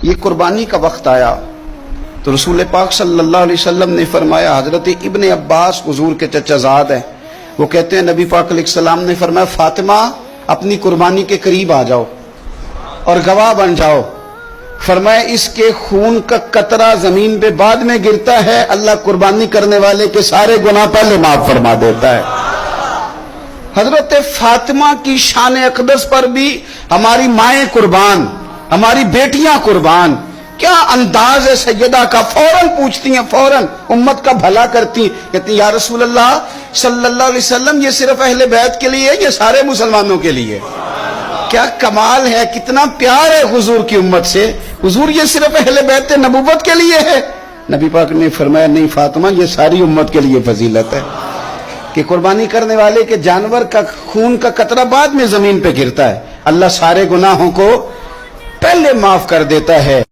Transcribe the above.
یہ قربانی کا وقت آیا تو رسول پاک صلی اللہ علیہ وسلم نے فرمایا، حضرت ابن عباس حضور کے چچا زاد ہیں، وہ کہتے ہیں نبی پاک علیہ السلام نے فرمایا فاطمہ اپنی قربانی کے قریب آ جاؤ اور گواہ بن جاؤ۔ فرمایا اس کے خون کا قطرہ زمین پہ بعد میں گرتا ہے، اللہ قربانی کرنے والے کے سارے گناہ پہلے معاف فرما دیتا ہے۔ حضرت فاطمہ کی شان اقدس پر بھی ہماری مائیں قربان، ہماری بیٹیاں قربان، کیا انداز ہے سیدہ کا، فوراً پوچھتی ہیں، فوراً امت کا بھلا کرتی، کہتی ہیں یا رسول اللہ صلی اللہ علیہ وسلم یہ صرف اہل بیت کے لیے ہے یا سارے مسلمانوں کے لیے؟ کیا کمال ہے، کتنا پیار ہے حضور کی امت سے۔ حضور یہ صرف اہل بیت نبوت کے لیے ہے؟ نبی پاک نے فرمایا نہیں فاطمہ یہ ساری امت کے لیے فضیلت ہے کہ قربانی کرنے والے کے جانور کا خون کا قطرہ بعد میں زمین پہ گرتا ہے، اللہ سارے گناہوں کو پہلے معاف کر دیتا ہے۔